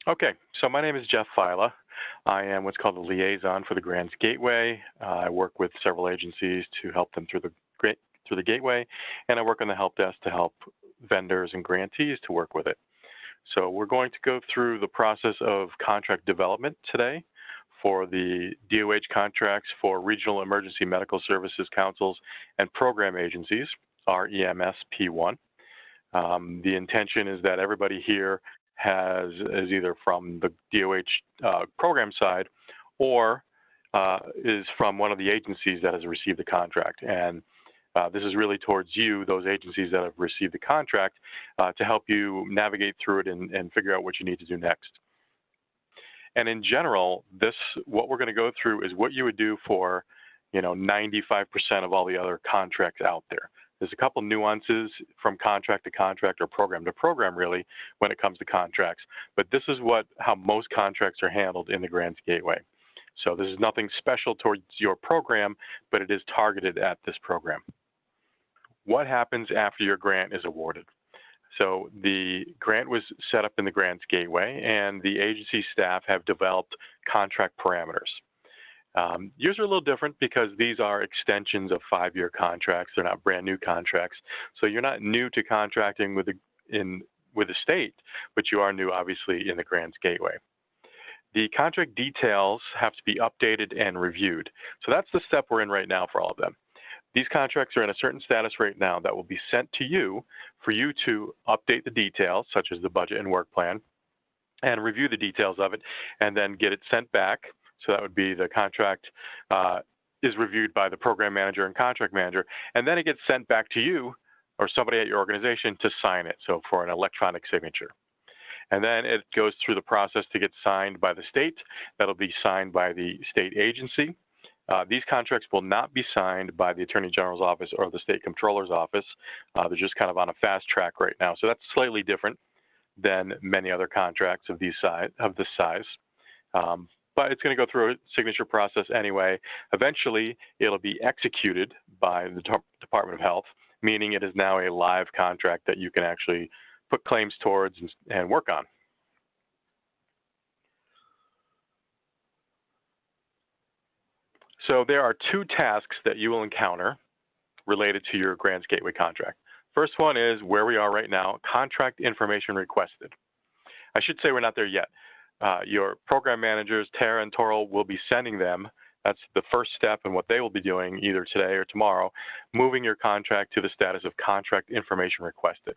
Okay, so my name is Jeff Fila. I am what's called the liaison for the Grants Gateway. I work with several agencies to help them through the gateway, and I work on the help desk to help vendors and grantees to work with it. So we're going to go through the process of contract development today for the DOH contracts for Regional Emergency Medical Services Councils and Program Agencies, our EMS P1. The intention is that everybody here is either from the DOH program side or is from one of the agencies that has received the contract. And this is really towards you, those agencies that have received the contract, to help you navigate through it and figure out what you need to do next. And in general, what we're going to go through is what you would do for 95% of all the other contracts out there. There's a couple nuances from contract to contract or program to program, really, when it comes to contracts. But this is how most contracts are handled in the Grants Gateway. So this is nothing special towards your program, but it is targeted at this program. What happens after your grant is awarded? So the grant was set up in the Grants Gateway, and the agency staff have developed contract parameters. Yours are a little different because these are extensions of 5-year contracts. They're not brand new contracts. So you're not new to contracting with the state, but you are new, obviously, in the Grants Gateway. The contract details have to be updated and reviewed. So that's the step we're in right now for all of them. These contracts are in a certain status right now that will be sent to you for you to update the details, such as the budget and work plan, and review the details of it, and then get it sent back. So that would be the contract is reviewed by the program manager and contract manager, and then it gets sent back to you or somebody at your organization to sign it, so for an electronic signature. And then it goes through the process to get signed by the state. That'll be signed by the state agency. These contracts will not be signed by the Attorney General's office or the State Comptroller's office. They're just kind of on a fast track right now. So that's slightly different than many other contracts of this size. But it's going to go through a signature process anyway. Eventually, it'll be executed by the Department of Health, meaning it is now a live contract that you can actually put claims towards and work on. So there are 2 tasks that you will encounter related to your Grants Gateway contract. First one is where we are right now, contract information requested. I should say we're not there yet. Your program managers, Tara and Toral, will be sending them. That's the first step in what they will be doing either today or tomorrow, moving your contract to the status of contract information requested.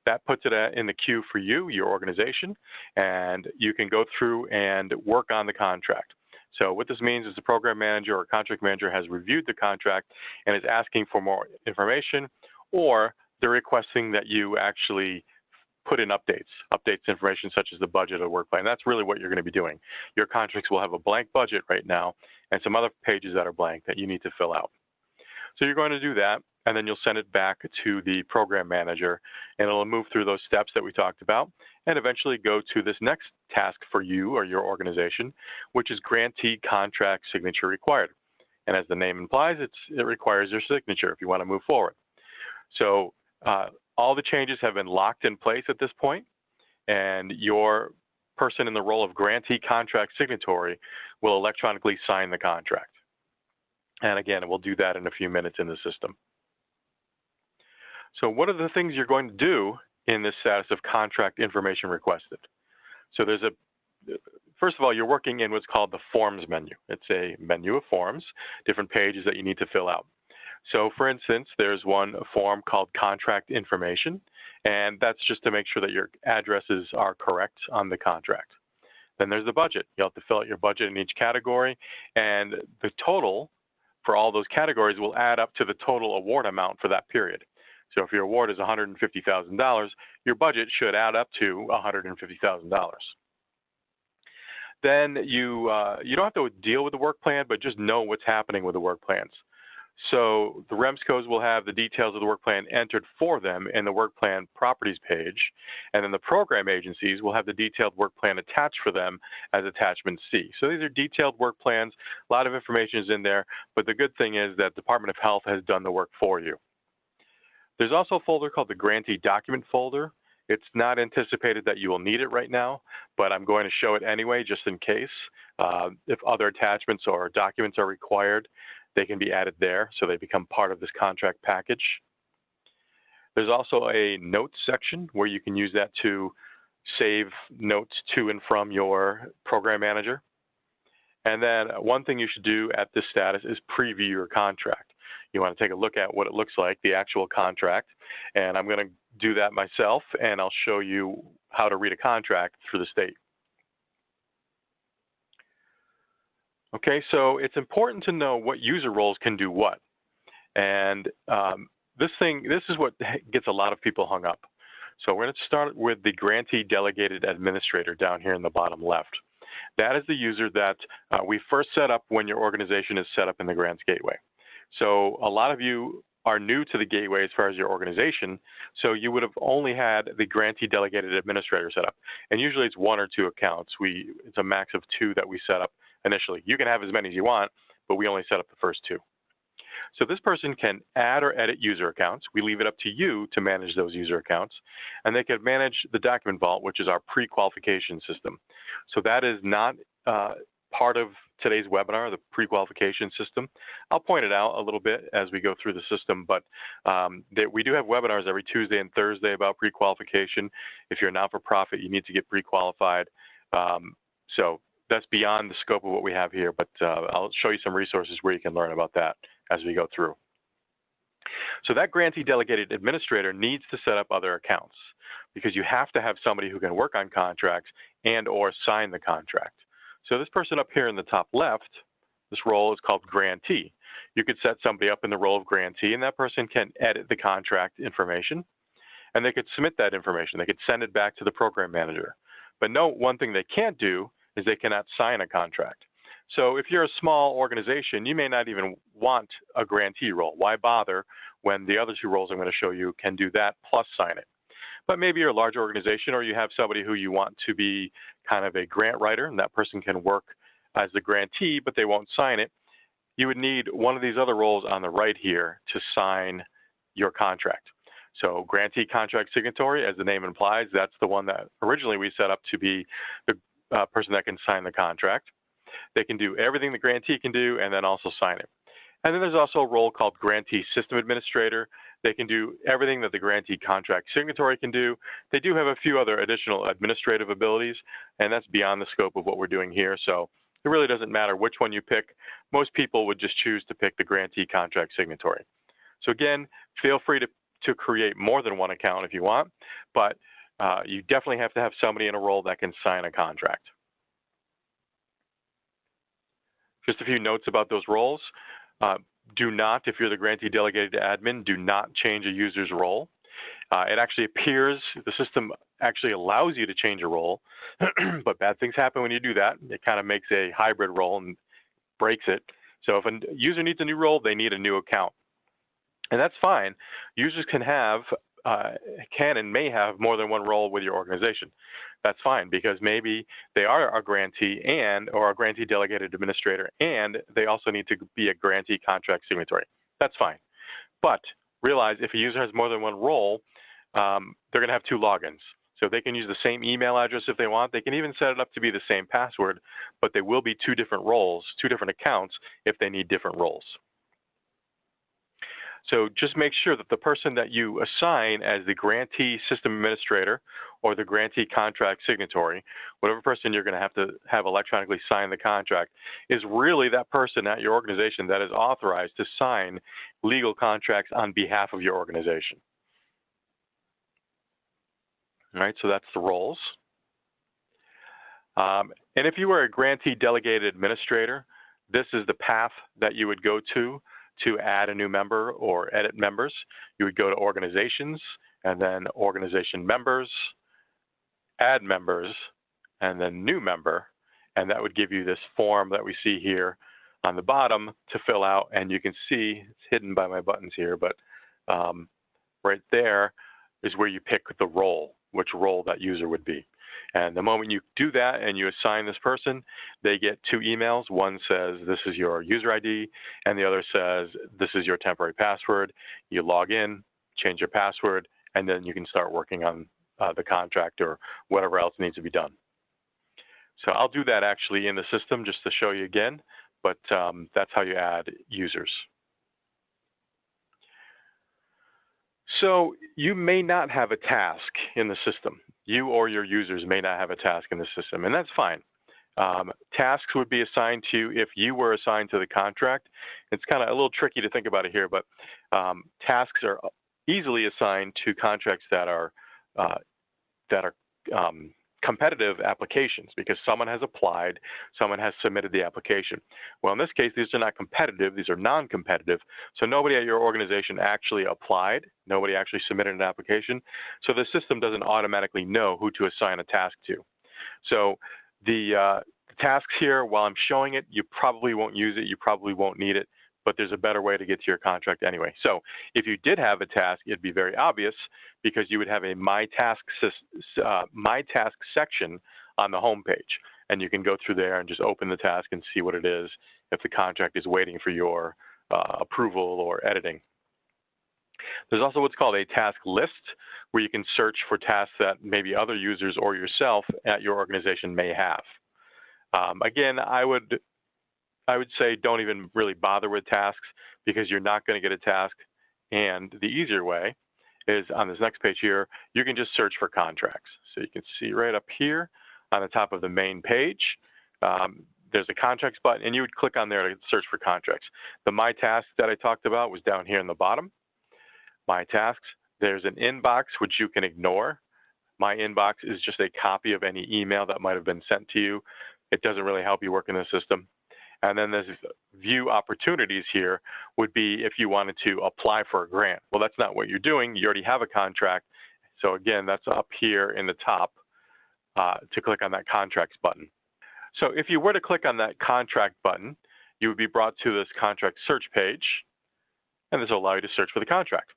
That puts it in the queue for you, your organization, and you can go through and work on the contract. So what this means is the program manager or contract manager has reviewed the contract and is asking for more information, or they're requesting that you actually put in updates information such as the budget or work plan. That's really what you're going to be doing. Your contracts will have a blank budget right now and some other pages that are blank that you need to fill out. So you're going to do that, and then you'll send it back to the program manager, and it'll move through those steps that we talked about and eventually go to this next task for you or your organization, which is grantee contract signature required. And as the name implies, it requires your signature if you want to move forward. So all the changes have been locked in place at this point, and your person in the role of grantee contract signatory will electronically sign the contract. And again, we'll do that in a few minutes in the system. So what are the things you're going to do in this status of contract information requested? So first of all, you're working in what's called the forms menu. It's a menu of forms, different pages that you need to fill out. So for instance, there's one form called contract information, and that's just to make sure that your addresses are correct on the contract. Then there's the budget. You'll have to fill out your budget in each category, and the total for all those categories will add up to the total award amount for that period. So if your award is $150,000, your budget should add up to $150,000. Then you don't have to deal with the work plan, but just know what's happening with the work plans. So the REMSCOs will have the details of the work plan entered for them in the work plan properties page, and then the program agencies will have the detailed work plan attached for them as attachment C. So these are detailed work plans. A lot of information is in there, but the good thing is that Department of Health has done the work for you. There's also a folder called the Grantee Document folder, It's not anticipated that you will need it right now, but I'm going to show it anyway, just in case. If other attachments or documents are required, they can be added there, so they become part of this contract package. There's also a notes section where you can use that to save notes to and from your program manager. And then one thing you should do at this status is preview your contract. You want to take a look at what it looks like, the actual contract, and I'm going to do that myself, and I'll show you how to read a contract through the state. Okay, so it's important to know what user roles can do what. And this is what gets a lot of people hung up. So we're going to start with the Grantee Delegated Administrator down here in the bottom left. That is the user that we first set up when your organization is set up in the Grants Gateway. So a lot of you are new to the Gateway as far as your organization, so you would have only had the Grantee Delegated Administrator set up. And usually it's 1 or 2 accounts. It's a max of 2 that we set up initially. You can have as many as you want, but we only set up the first 2. So this person can add or edit user accounts. We leave it up to you to manage those user accounts. And they can manage the document vault, which is our pre-qualification system. So that is not part of today's webinar, the pre-qualification system. I'll point it out a little bit as we go through the system, but we do have webinars every Tuesday and Thursday about pre-qualification. If you're a not-for-profit, you need to get pre-qualified. So that's beyond the scope of what we have here, but I'll show you some resources where you can learn about that as we go through. So that Grantee Delegated Administrator needs to set up other accounts because you have to have somebody who can work on contracts and or sign the contract. So this person up here in the top left, this role is called Grantee. You could set somebody up in the role of Grantee, and that person can edit the contract information, and they could submit that information. They could send it back to the program manager. But note, one thing they can't do is they cannot sign a contract. So if you're a small organization, you may not even want a Grantee role. Why bother when the other 2 roles I'm going to show you can do that plus sign it? But maybe you're a large organization, or you have somebody who you want to be kind of a grant writer, and that person can work as the grantee, but they won't sign it. You would need one of these other roles on the right here to sign your contract. So Grantee Contract Signatory, as the name implies, that's the one that originally we set up to be the person that can sign the contract. They can do everything the grantee can do and then also sign it. And then there's also a role called Grantee System Administrator. They can do everything that the Grantee Contract Signatory can do. They do have a few other additional administrative abilities, and that's beyond the scope of what we're doing here. So it really doesn't matter which one you pick. Most people would just choose to pick the Grantee Contract Signatory. So again, feel free to create more than 1 account if you want, but you definitely have to have somebody in a role that can sign a contract. Just a few notes about those roles. Do not, if you're the Grantee Delegated Admin, do not change a user's role. It actually appears, the system actually allows you to change a role, but bad things happen when you do that. It kind of makes a hybrid role and breaks it. So if a user needs a new role, they need a new account. And that's fine. Users can and may have more than 1 role with your organization. That's fine, because maybe they are a grantee or a Grantee Delegated Administrator, and they also need to be a Grantee Contract Signatory. That's fine. But realize if a user has more than 1 role, they're going to have 2 logins. So they can use the same email address if they want. They can even set it up to be the same password, but they will be 2 different roles, 2 different accounts if they need different roles. So just make sure that the person that you assign as the Grantee System Administrator or the Grantee Contract Signatory, whatever person you're going to have electronically sign the contract, is really that person at your organization that is authorized to sign legal contracts on behalf of your organization. All right, so that's the roles. And if you were a Grantee Delegated Administrator, this is the path that you would go to add a new member or edit members. You would go to Organizations, and then Organization Members, Add Members, and then New Member, and that would give you this form that we see here on the bottom to fill out, and you can see, it's hidden by my buttons here, but right there is where you pick the role, which role that user would be. And the moment you do that and you assign this person, they get 2 emails. One says, this is your user ID, and the other says, this is your temporary password. You log in, change your password, and then you can start working on the contract or whatever else needs to be done. So I'll do that actually in the system just to show you again, but that's how you add users. So you may not have a task in the system. You or your users may not have a task in the system, and that's fine. Tasks would be assigned to you if you were assigned to the contract. It's kind of a little tricky to think about it here, but tasks are easily assigned to contracts that are competitive applications because someone has applied, someone has submitted the application. Well, in this case, these are not competitive, these are non-competitive. So nobody at your organization actually applied, nobody actually submitted an application. So the system doesn't automatically know who to assign a task to. So the tasks here, while I'm showing it, you probably won't use it, you probably won't need it, but there's a better way to get to your contract anyway. So if you did have a task, it'd be very obvious because you would have a My Task section on the home page. And you can go through there and just open the task and see what it is if the contract is waiting for your approval or editing. There's also what's called a task list, where you can search for tasks that maybe other users or yourself at your organization may have. Again, I would say don't even really bother with tasks because you're not going to get a task. And the easier way is on this next page here, you can just search for contracts. So you can see right up here on the top of the main page, there's a contracts button, and you would click on there to search for contracts. The My Tasks that I talked about was down here in the bottom. My Tasks, there's an inbox, which you can ignore. My inbox is just a copy of any email that might have been sent to you. It doesn't really help you work in the system. And then there's view opportunities here would be if you wanted to apply for a grant. Well, that's not what you're doing. You already have a contract. So again, that's up here in the top to click on that contracts button. So if you were to click on that contract button, you would be brought to this contract search page, and this will allow you to search for the contract.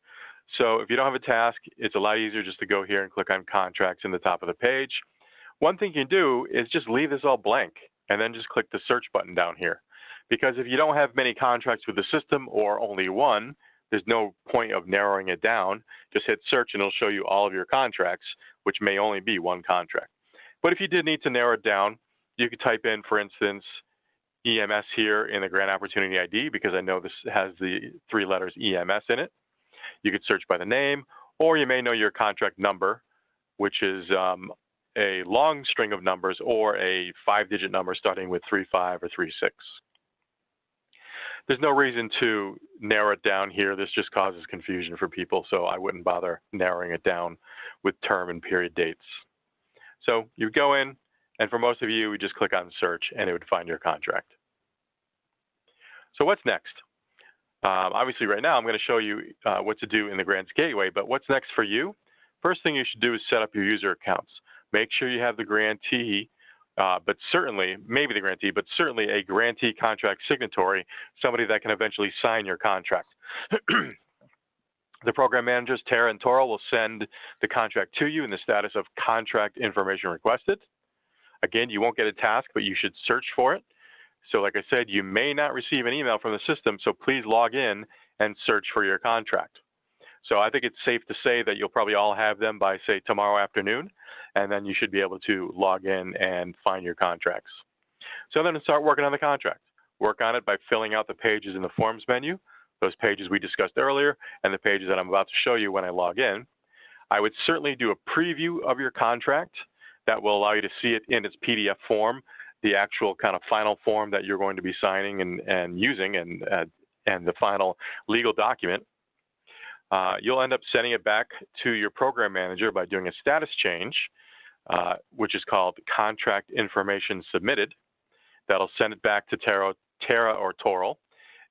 So if you don't have a task, it's a lot easier just to go here and click on contracts in the top of the page. One thing you can do is just leave this all blank and then just click the search button down here. Because if you don't have many contracts with the system or only one, there's no point of narrowing it down. Just hit search and it'll show you all of your contracts, which may only be one contract. But if you did need to narrow it down, you could type in, for instance, EMS here in the grant opportunity ID, because I know this has the 3 letters EMS in it. You could search by the name, or you may know your contract number, which is a long string of numbers or a 5-digit number starting with 35 or 36. There's no reason to narrow it down here. This just causes confusion for people, so I wouldn't bother narrowing it down with term and period dates. So you go in, and for most of you, we just click on search, and it would find your contract. So what's next? Obviously, right now, I'm going to show you what to do in the Grants Gateway, but what's next for you? First thing you should do is set up your user accounts. Make sure you have the grantee, but certainly, maybe the grantee, but certainly a grantee contract signatory, somebody that can eventually sign your contract. The program managers, Tara and Toril, will send the contract to you in the status of contract information requested. Again, you won't get a task, but you should search for it. So like I said, you may not receive an email from the system, so please log in and search for your contract. So I think it's safe to say that you'll probably all have them by, say, tomorrow afternoon, and then you should be able to log in and find your contracts. So then start working on the contract. Work on it by filling out the pages in the Forms menu, those pages we discussed earlier, and the pages that I'm about to show you when I log in. I would certainly do a preview of your contract that will allow you to see it in its PDF form, the actual kind of final form that you're going to be signing and using, and the final legal document. You'll end up sending it back to your program manager by doing a status change, which is called Contract Information Submitted. That'll send it back to Tara or Toril,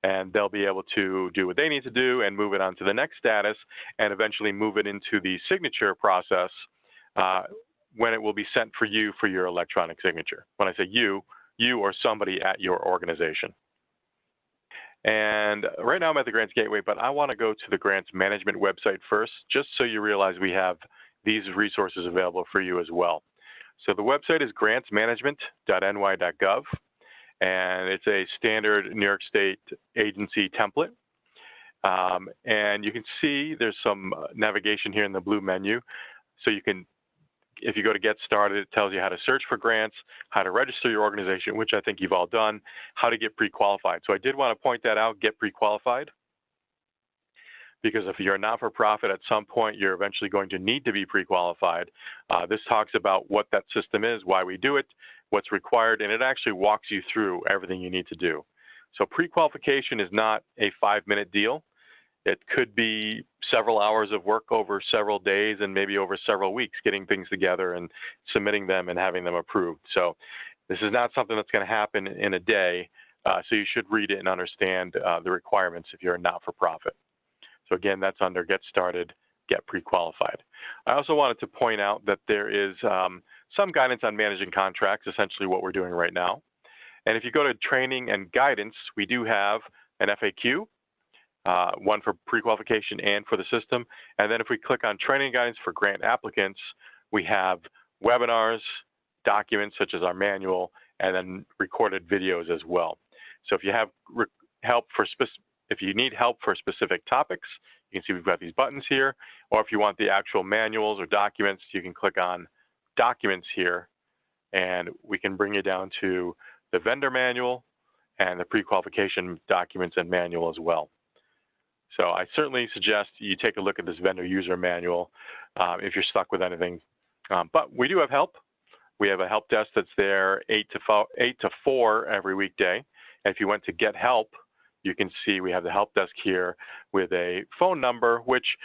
and they'll be able to do what they need to do and move it on to the next status and eventually move it into the signature process when it will be sent for you for your electronic signature. When I say you or somebody at your organization. And right now I'm at the Grants Gateway, but I want to go to the Grants Management website first, just so you realize we have these resources available for you as well. So the website is grantsmanagement.ny.gov, and it's a standard New York State agency template. And you can see there's some navigation here in the blue menu. So you can if you go to Get Started, it tells you how to search for grants, how to register your organization, which I think you've all done, how to get pre-qualified. So I did want to point that out, get pre-qualified, because if you're a not-for-profit, at some point you're eventually going to need to be pre-qualified. This talks about what that system is, why we do it, what's required, and it actually walks you through everything you need to do. So pre-qualification is not a 5-minute deal. It could be several hours of work over several days and maybe over several weeks, getting things together and submitting them and having them approved. So this is not something that's going to happen in a day, so you should read it and understand the requirements if you're a not-for-profit. So again, that's under Get Started, Get Pre-Qualified. I also wanted to point out that there is some guidance on managing contracts, essentially what we're doing right now. And if you go to training and guidance, we do have an FAQ, one for pre-qualification and for the system. And then if we click on training guidance for grant applicants, we have webinars, documents such as our manual, and then recorded videos as well. So if you have if you need help for specific topics, you can see we've got these buttons here, or if you want the actual manuals or documents, you can click on documents here, and we can bring you down to the vendor manual and the pre-qualification documents and manual as well. So I certainly suggest you take a look at this vendor user manual if you're stuck with anything. But we do have help. We have a help desk that's there 8 to 4 every weekday. And if you went to Get Help, you can see we have the help desk here with a phone number, which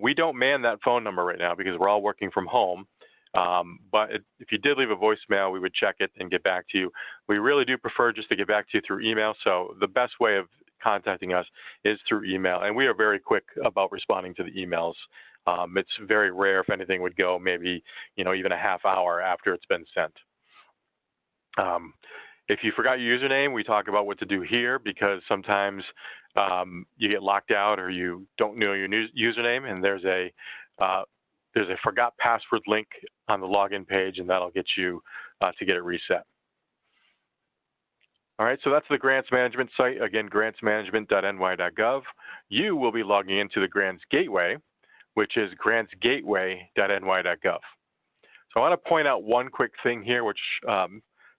we don't man that phone number right now because we're all working from home. But if you did leave a voicemail, we would check it and get back to you. We really do prefer just to get back to you through email. So the best way of contacting us is through email, and we are very quick about responding to the emails. It's very rare if anything would go maybe, even a half hour after it's been sent. If you forgot your username, we talk about what to do here because sometimes you get locked out or you don't know your username, and there's a forgot password link on the login page, and that'll get you to get it reset. All right, so that's the grants management site. Again, grantsmanagement.ny.gov. You will be logging into the grants gateway, which is grantsgateway.ny.gov. So I want to point out one quick thing here, which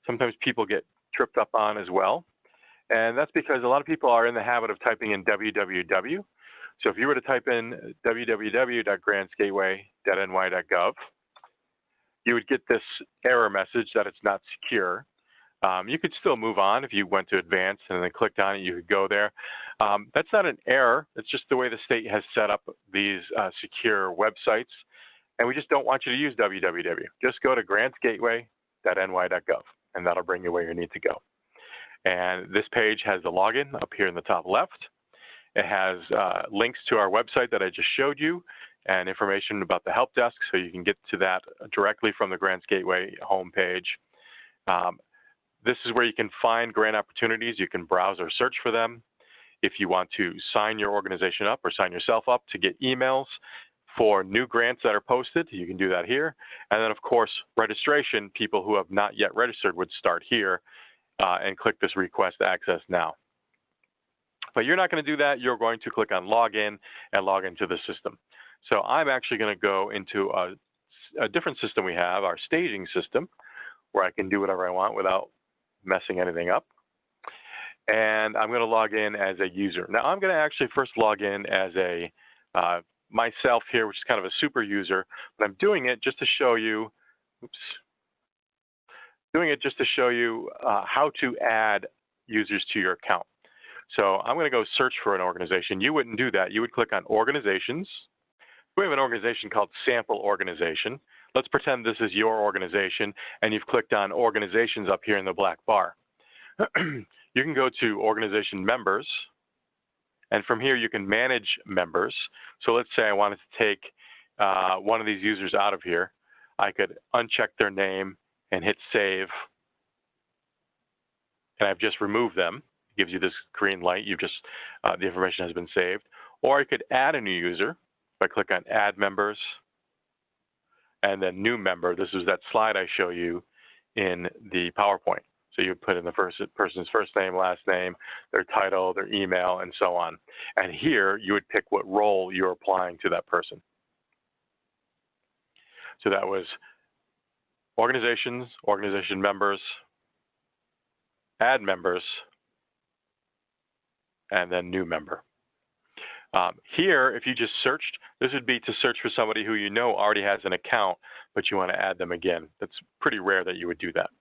sometimes people get tripped up on as well. And that's because a lot of people are in the habit of typing in www. So if you were to type in www.grantsgateway.ny.gov, you would get this error message that it's not secure. You could still move on if you went to advanced and then clicked on it, you could go there. That's not an error. It's just the way the state has set up these secure websites. And we just don't want you to use www. Just go to grantsgateway.ny.gov, and that'll bring you where you need to go. And this page has the login up here in the top left. It has links to our website that I just showed you and information about the help desk, so you can get to that directly from the Grants Gateway homepage. This is where you can find grant opportunities. You can browse or search for them. If you want to sign your organization up or sign yourself up to get emails for new grants that are posted, you can do that here. And then, of course, registration, people who have not yet registered would start here and click this Request Access Now. But you're not going to do that. You're going to click on Login and log into the system. So I'm actually going to go into a different system we have, our staging system, where I can do whatever I want without messing anything up. And I'm going to log in as a user. Now I'm going to actually first log in as a myself here, which is kind of a super user, but I'm doing it just to show you, how to add users to your account. So I'm going to go search for an organization. You wouldn't do that. You would click on Organizations. We have an organization called Sample Organization. Let's pretend this is your organization, and you've clicked on Organizations up here in the black bar. You can go to Organization Members, and from here you can manage members. So let's say I wanted to take one of these users out of here. I could uncheck their name and hit Save, and I've just removed them. It gives you this green light. You've just, the information has been saved. Or I could add a new user. If I click on Add Members, and then New Member. This is that slide I show you in the PowerPoint. So you put in the person's first name, last name, their title, their email, and so on. And here you would pick what role you're applying to that person. So that was organizations, organization members, add members, and then new member. Here, if you just searched, this would be to search for somebody who you know already has an account, but you want to add them again. That's pretty rare that you would do that.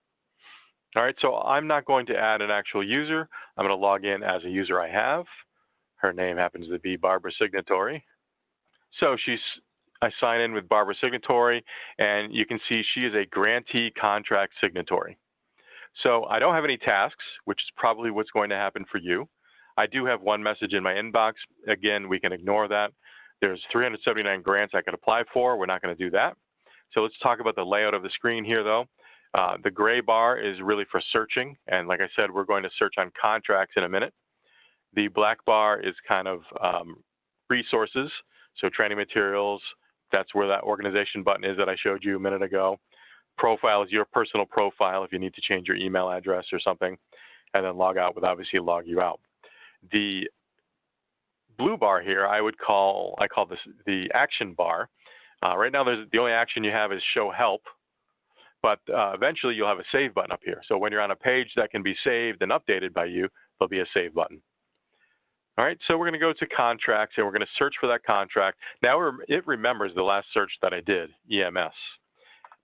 All right, so I'm not going to add an actual user. I'm going to log in as a user I have. Her name happens to be Barbara Signatory. So I sign in with Barbara Signatory, and you can see she is a grantee contract signatory. So I don't have any tasks, which is probably what's going to happen for you. I do have one message in my inbox. Again, we can ignore that. There's 379 grants I could apply for. We're not going to do that. So let's talk about the layout of the screen here, though. The gray bar is really for searching. And like I said, we're going to search on contracts in a minute. The black bar is kind of resources. So training materials, that's where that organization button is that I showed you a minute ago. Profile is your personal profile if you need to change your email address or something. And then log out would obviously log you out. The blue bar here, I call this the action bar. Right now, the only action you have is show help, but eventually you'll have a save button up here. So when you're on a page that can be saved and updated by you, there'll be a save button. All right, so we're going to go to contracts and we're going to search for that contract. Now it remembers the last search that I did, EMS.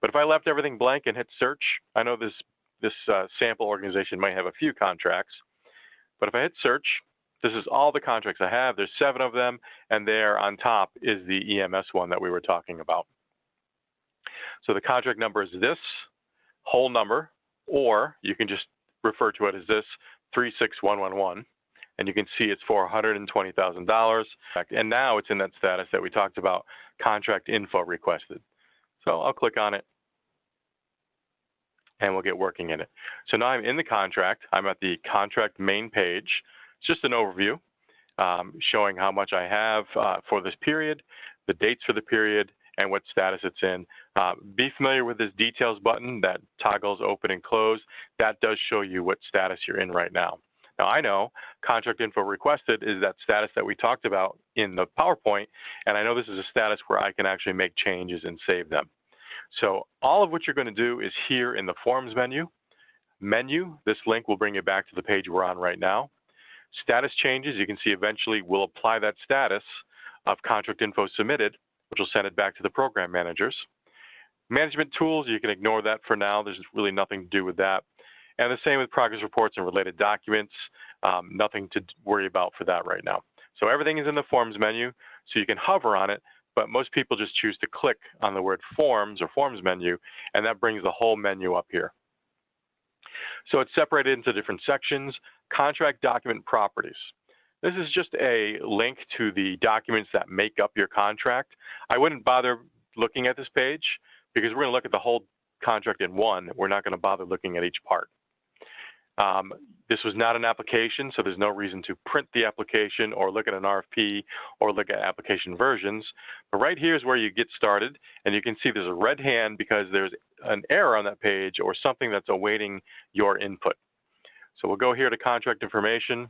But if I left everything blank and hit search, I know this sample organization might have a few contracts, but if I hit search, this is all the contracts I have. There's 7 of them, and there on top is the EMS one that we were talking about. So the contract number is this whole number, or you can just refer to it as this 36111, and you can see it's for $120,000. And now it's in that status that we talked about, contract info requested. So I'll click on it, and we'll get working in it. So now I'm in the contract. I'm at the contract main page. It's just an overview showing how much I have for this period, the dates for the period, and what status it's in. Be familiar with this details button that toggles open and close. That does show you what status you're in right now. Now I know contract info requested is that status that we talked about in the PowerPoint, and I know this is a status where I can actually make changes and save them. So all of what you're going to do is here in the Forms menu. This link will bring you back to the page we're on right now. Status changes, you can see eventually we'll apply that status of contract info submitted, which will send it back to the program managers. Management tools, you can ignore that for now. There's really nothing to do with that. And the same with progress reports and related documents, nothing to worry about for that right now. So everything is in the Forms menu, so you can hover on it, but most people just choose to click on the word Forms or Forms menu, and that brings the whole menu up here. So it's separated into different sections. Contract document properties. This is just a link to the documents that make up your contract. I wouldn't bother looking at this page because we're going to look at the whole contract in one. We're not going to bother looking at each part. This was not an application, so there's no reason to print the application or look at an RFP or look at application versions. But right here is where you get started, and you can see there's a red hand because there's an error on that page or something that's awaiting your input. So we'll go here to contract information,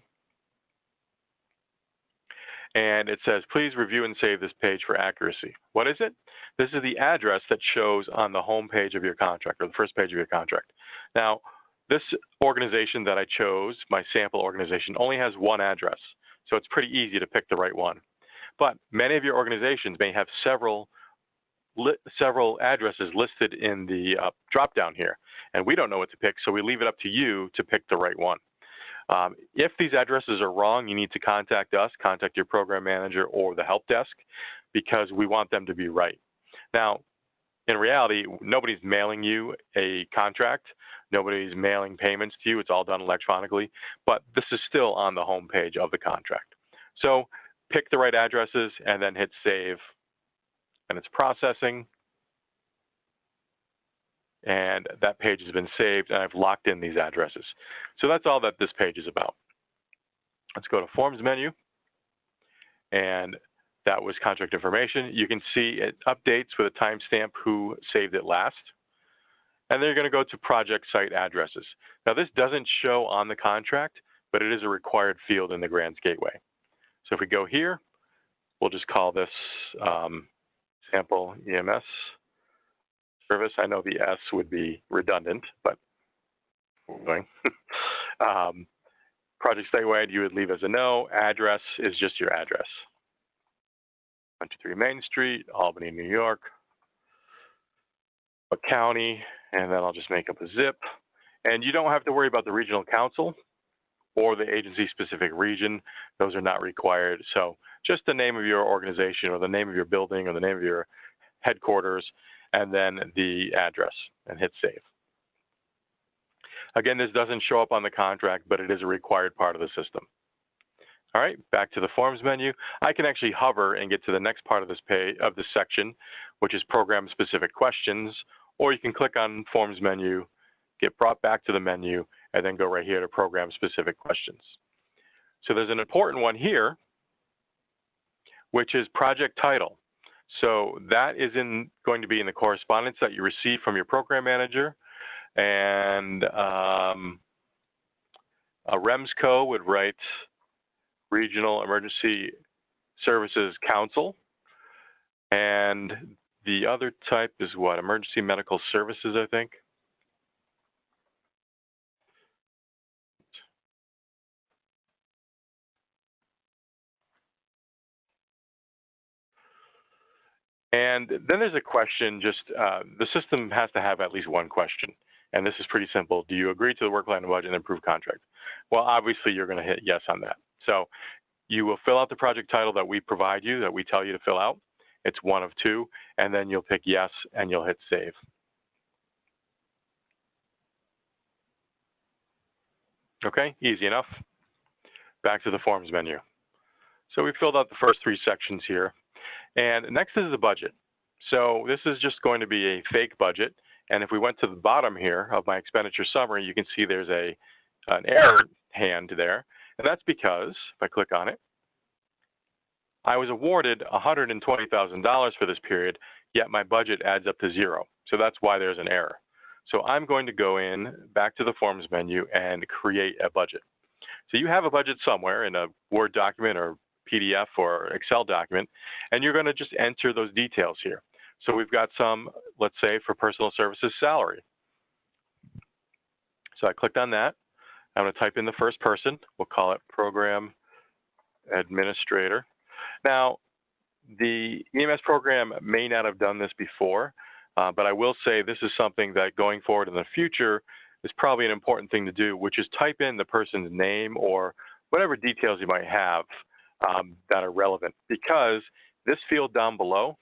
and it says, please review and save this page for accuracy. What is it? This is the address that shows on the home page of your contract, or the first page of your contract. Now, this organization that I chose, my sample organization, only has one address, so it's pretty easy to pick the right one. But many of your organizations may have several addresses listed in the drop-down here, and we don't know what to pick, so we leave it up to you to pick the right one. If these addresses are wrong, you need to contact us, contact your program manager or the help desk, because we want them to be right. Now, in reality, nobody's mailing you a contract. Nobody's mailing payments to you. It's all done electronically, but this is still on the home page of the contract. So pick the right addresses and then hit save, and it's processing. And that page has been saved, and I've locked in these addresses. So that's all that this page is about. Let's go to Forms menu, and that was contract information. You can see it updates with a timestamp who saved it last. And then you're going to go to project site addresses. Now this doesn't show on the contract, but it is a required field in the Grants Gateway. So if we go here, we'll just call this sample EMS service. I know the S would be redundant, but we're going. Project site-wide, you would leave as a no. Address is just your address. 123 Main Street, Albany, New York. A county, and then I'll just make up a zip. And you don't have to worry about the regional council or the agency-specific region. Those are not required. So just the name of your organization or the name of your building or the name of your headquarters, and then the address, and hit save. Again, this doesn't show up on the contract, but it is a required part of the system. All right, back to the forms menu. I can actually hover and get to the next part of this page, of this section, which is program-specific questions, or you can click on forms menu, get brought back to the menu, and then go right here to program-specific questions. So there's an important one here, which is project title. So that is going to be in the correspondence that you receive from your program manager, and a REMSCO would write Regional Emergency Services Council, and the other type is what? Emergency Medical Services, I think. And then there's a question, just the system has to have at least one question. And this is pretty simple. Do you agree to the work plan and budget and approved contract? Well, obviously you're going to hit yes on that. So you will fill out the project title that we provide you, that we tell you to fill out. It's one of two, and then you'll pick yes and you'll hit save. Okay, easy enough. Back to the forms menu. So we filled out the first three sections here. And next is the budget. So this is just going to be a fake budget. And if we went to the bottom here of my expenditure summary, you can see there's an error hand there. And that's because, if I click on it, I was awarded $120,000 for this period, yet my budget adds up to zero. So that's why there's an error. So I'm going to go in back to the forms menu and create a budget. So you have a budget somewhere in a Word document or PDF or Excel document, and you're going to just enter those details here. So we've got some, let's say, for personal services salary. So I clicked on that. I'm going to type in the first person. We'll call it program administrator. Now, the EMS program may not have done this before, but I will say this is something that going forward in the future is probably an important thing to do, which is type in the person's name or whatever details you might have that are relevant, because this field down below,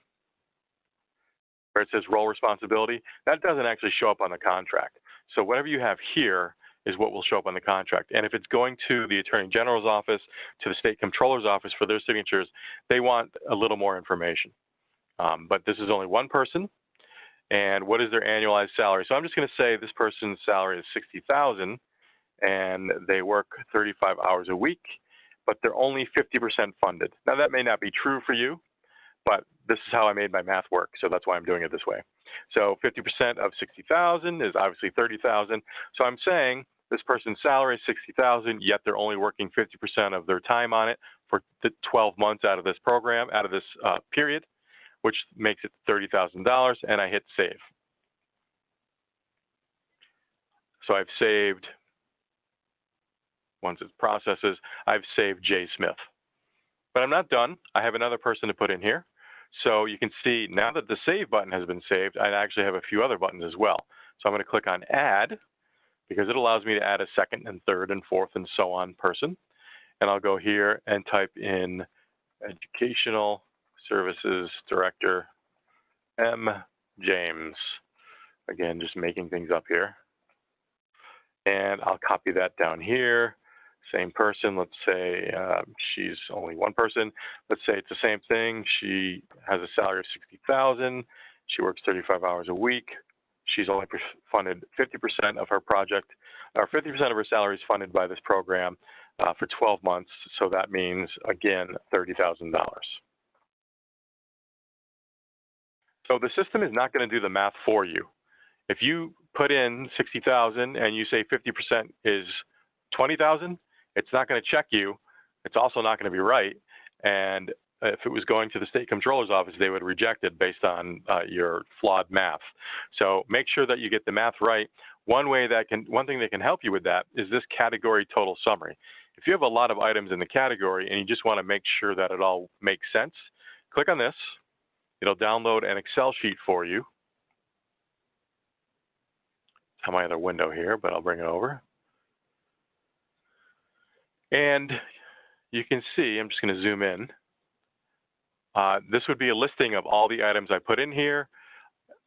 where it says role responsibility, that doesn't actually show up on the contract. So whatever you have here is what will show up on the contract. And if it's going to the Attorney General's office, to the State Comptroller's office for their signatures, they want a little more information. But this is only one person. And what is their annualized salary? So I'm just going to say this person's salary is $60,000, and they work 35 hours a week, but they're only 50% funded. Now that may not be true for you, but this is how I made my math work, so that's why I'm doing it this way. So 50% of 60,000 is obviously 30,000. So I'm saying this person's salary is 60,000, yet they're only working 50% of their time on it for the 12 months out of this program, out of this period, which makes it $30,000, and I hit save. So I've saved, once it processes, I've saved J. Smith. But I'm not done. I have another person to put in here. So you can see now that the save button has been saved, I actually have a few other buttons as well. So I'm going to click on add, because it allows me to add a second and third and fourth and so on person. And I'll go here and type in Educational Services Director M. James. Again, just making things up here. And I'll copy that down here. Same person, let's say she's only one person. Let's say it's the same thing. She has a salary of $60,000. She works 35 hours a week. She's only funded 50% of her project, or 50% of her salary is funded by this program for 12 months. So that means, again, $30,000. So the system is not going to do the math for you. If you put in 60,000 and you say 50% is 20,000, it's not going to check you. It's also not going to be right. And if it was going to the state comptroller's office, they would reject it based on your flawed math. So make sure that you get the math right. One thing that can help you with that is this category total summary. If you have a lot of items in the category and you just want to make sure that it all makes sense, click on this. It'll download an Excel sheet for you. I have my other window here, but I'll bring it over. And you can see, I'm just going to zoom in. This would be a listing of all the items I put in here,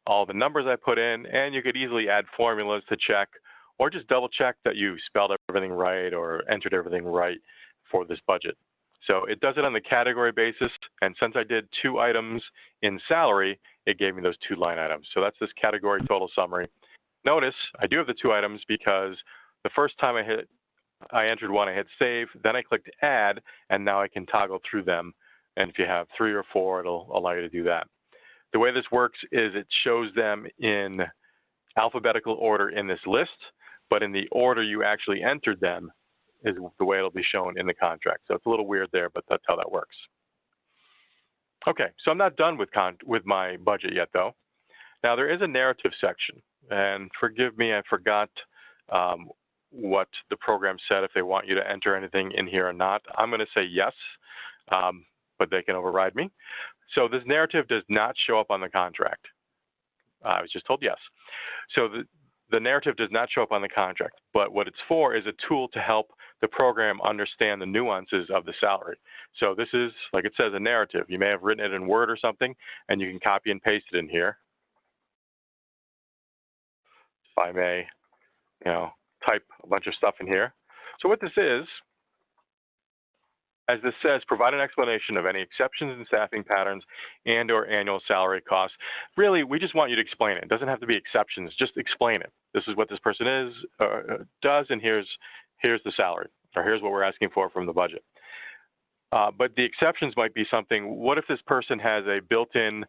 all the numbers I put in, and you could easily add formulas to check or just double check that you spelled everything right or entered everything right for this budget. So it does it on the category basis, and since I did 2 items in salary, it gave me those 2 line items. So that's this category total summary. Notice I do have the 2 items because the first time I entered one, I hit save, then I clicked add, and now I can toggle through them. And if you have 3 or 4, it'll allow you to do that. The way this works is it shows them in alphabetical order in this list, but in the order you actually entered them is the way it'll be shown in the contract. So it's a little weird there, but that's how that works. Okay, so I'm not done with my budget yet, though. Now there is a narrative section, and forgive me, I forgot what the program said, if they want you to enter anything in here or not. I'm going to say yes, but they can override me. So this narrative does not show up on the contract. I was just told yes. So the narrative does not show up on the contract, but what it's for is a tool to help the program understand the nuances of the salary. So this is, like it says, a narrative. You may have written it in Word or something, and you can copy and paste it in here. If I may, type a bunch of stuff in here. So what this is, as this says, provide an explanation of any exceptions in staffing patterns and or annual salary costs. Really, we just want you to explain it. It doesn't have to be exceptions, just explain it. This is what this person does, and here's the salary, or here's what we're asking for from the budget. But the exceptions might be something, what if this person has a built-in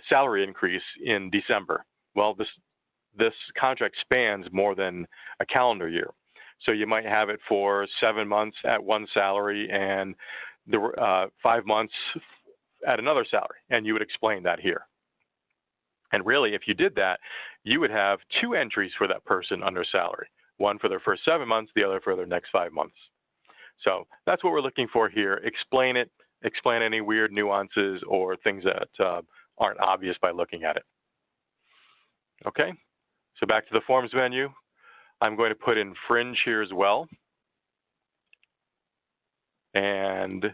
salary increase in December? Well, this contract spans more than a calendar year. So you might have it for 7 months at one salary and the 5 months at another salary, and you would explain that here. And really, if you did that, you would have 2 entries for that person under salary, one for their first 7 months, the other for their next 5 months. So that's what we're looking for here. Explain it, explain any weird nuances or things that aren't obvious by looking at it. Okay, so back to the forms menu. I'm going to put in fringe here as well. And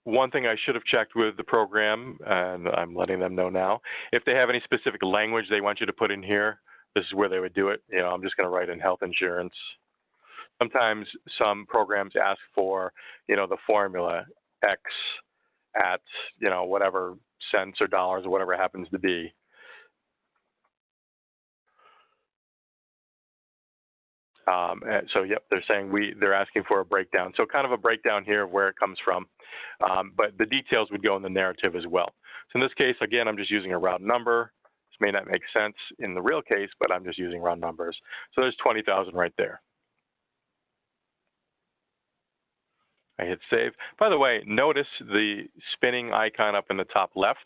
one thing I should have checked with the program, and I'm letting them know now, if they have any specific language they want you to put in here, this is where they would do it. I'm just going to write in health insurance. Sometimes some programs ask for, the formula X at, whatever cents or dollars or whatever it happens to be. So yep, they're saying they're asking for a breakdown. So kind of a breakdown here of where it comes from, but the details would go in the narrative as well. So in this case, again, I'm just using a round number. This may not make sense in the real case, but I'm just using round numbers. So there's 20,000 right there. I hit save. By the way, notice the spinning icon up in the top left.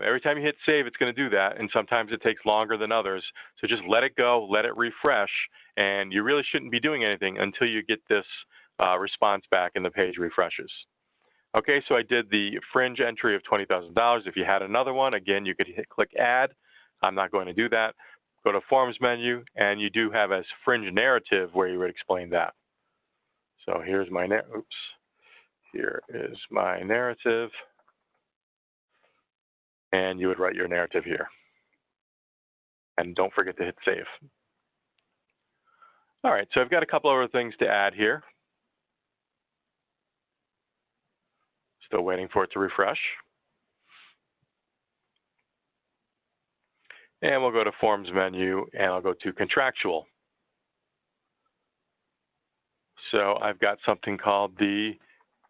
Every time you hit save, it's going to do that, and sometimes it takes longer than others. So just let it go, let it refresh, and you really shouldn't be doing anything until you get this response back and the page refreshes. Okay, so I did the fringe entry of $20,000. If you had another one, again, you could click add. I'm not going to do that. Go to forms menu, and you do have a fringe narrative where you would explain that. So here's my here is my narrative. And you would write your narrative here. And don't forget to hit save. All right, so I've got a couple other things to add here. Still waiting for it to refresh. And we'll go to Forms menu, and I'll go to Contractual. So I've got something called the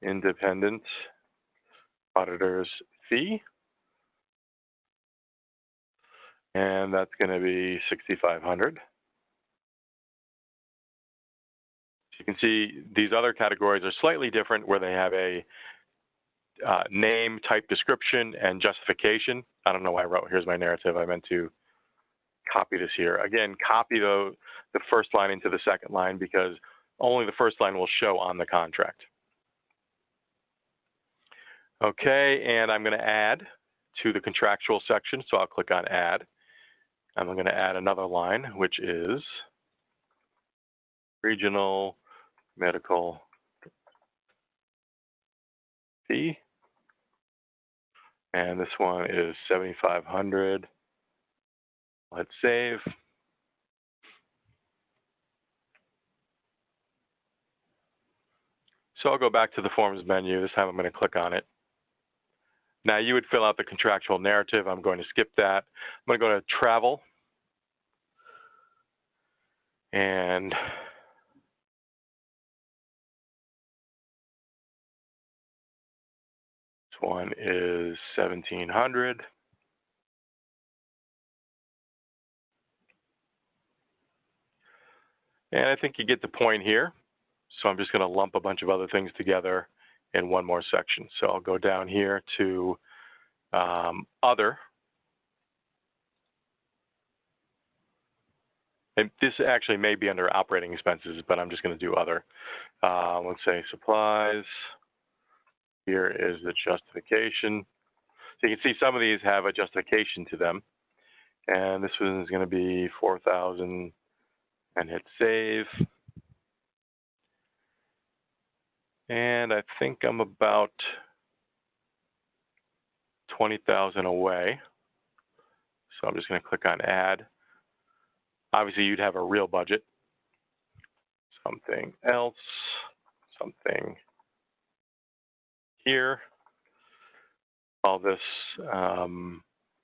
Independent Auditor's Fee. And that's going to be $6,500. You can see these other categories are slightly different where they have a name, type description, and justification. I don't know why I wrote, here's my narrative. I meant to copy this here. Again, copy the first line into the second line because only the first line will show on the contract. Okay, and I'm going to add to the contractual section, so I'll click on add. I'm going to add another line, which is regional medical fee. And this one is $7,500. Let's save. So I'll go back to the forms menu. This time I'm going to click on it. Now you would fill out the contractual narrative. I'm going to skip that. I'm going to go to travel. And this one is $1,700. And I think you get the point here. So I'm just going to lump a bunch of other things together in one more section. So I'll go down here to other. And this actually may be under operating expenses, but I'm just going to do other. Let's say supplies. Here is the justification. So you can see some of these have a justification to them. And this one is going to be $4,000 and hit save. And I think I'm about 20,000 away. So I'm just going to click on add. Obviously, you'd have a real budget. Something else, something here. Call this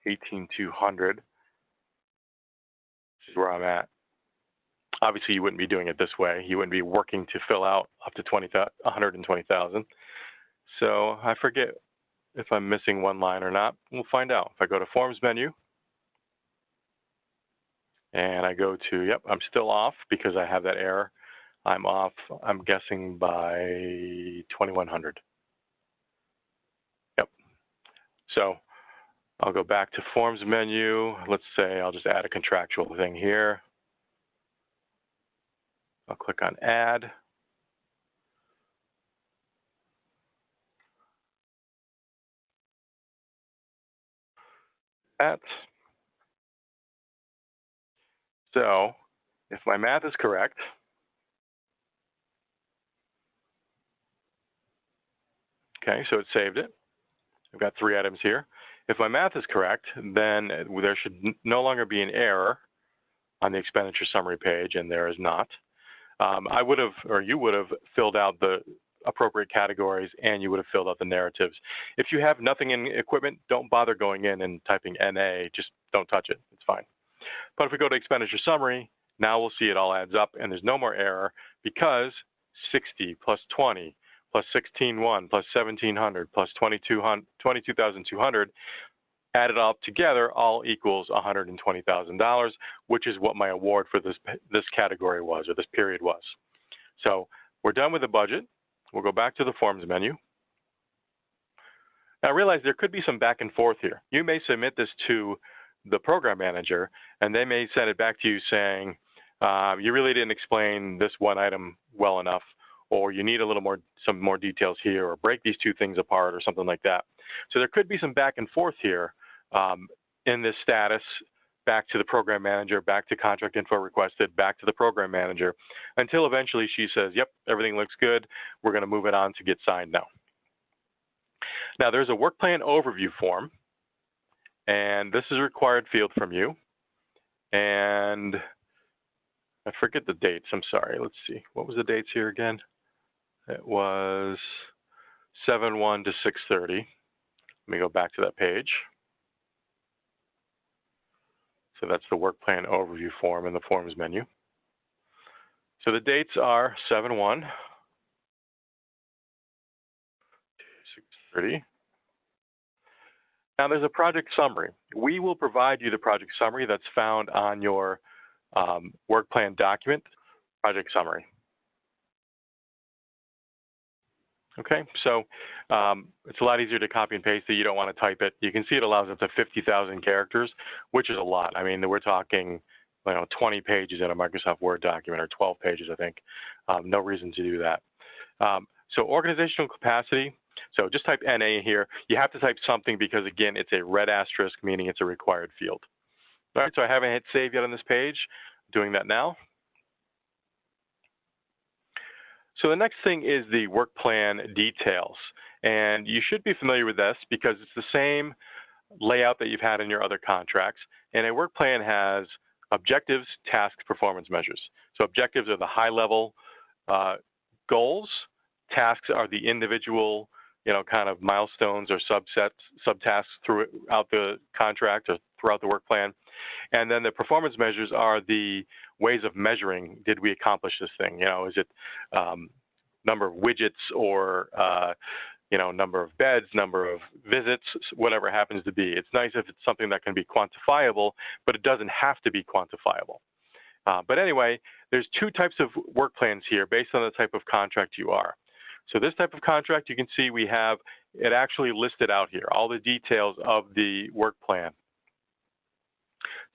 18,200. This is where I'm at. Obviously, you wouldn't be doing it this way. You wouldn't be working to fill out up to 120,000. So I forget if I'm missing one line or not. We'll find out. If I go to Forms menu, and I go to, yep, I'm still off because I have that error. I'm off, I'm guessing by 2,100. Yep. So I'll go back to Forms menu. Let's say I'll just add a contractual thing here. I'll click on add. That. So if my math is correct, okay, so it saved it. I've got 3 items here. If my math is correct, then there should no longer be an error on the expenditure summary page, and there is not. I would have, or you would have filled out the appropriate categories, and you would have filled out the narratives. If you have nothing in equipment, don't bother going in and typing NA, just don't touch it, it's fine. But if we go to expenditure summary, now we'll see it all adds up, and there's no more error because 60 plus 20 plus 16,100 plus 1,700 plus 22,200 added all together all equals $120,000, which is what my award for this category was, or this period was. So we're done with the budget. We'll go back to the forms menu. Now realize there could be some back and forth here. You may submit this to the program manager, and they may send it back to you saying, you really didn't explain this one item well enough, or you need a little more, some more details here, or break these 2 things apart, or something like that. So there could be some back and forth here in this status, back to the program manager, back to contract info requested, back to the program manager, until eventually she says, yep, everything looks good. We're going to move it on to get signed now. Now there's a work plan overview form, and this is a required field from you. And I forget the dates, I'm sorry. Let's see, what was the dates here again? It was 7/1 to 6/30. Let me go back to that page. So that's the work plan overview form in the forms menu. So the dates are 7/1 to 6/30. Now there's a project summary. We will provide you the project summary that's found on your work plan document, project summary. Okay, so it's a lot easier to copy and paste it. You don't want to type it. You can see it allows up to 50,000 characters, which is a lot. I mean, we're talking 20 pages in a Microsoft Word document, or 12 pages, I think. No reason to do that. So organizational capacity, so just type NA here. You have to type something because, again, it's a red asterisk, meaning it's a required field. All right, so I haven't hit save yet on this page. Doing that now. So the next thing is the work plan details. And you should be familiar with this because it's the same layout that you've had in your other contracts. And a work plan has objectives, tasks, performance measures. So objectives are the high-level goals. Tasks are the individual, kind of milestones or subtasks throughout the contract or throughout the work plan. And then the performance measures are the ways of measuring, did we accomplish this thing? Is it number of widgets or, number of beds, number of visits, whatever it happens to be. It's nice if it's something that can be quantifiable, but it doesn't have to be quantifiable. But anyway, there's two types of work plans here based on the type of contract you are. So this type of contract, you can see we have it actually listed out here, all the details of the work plan.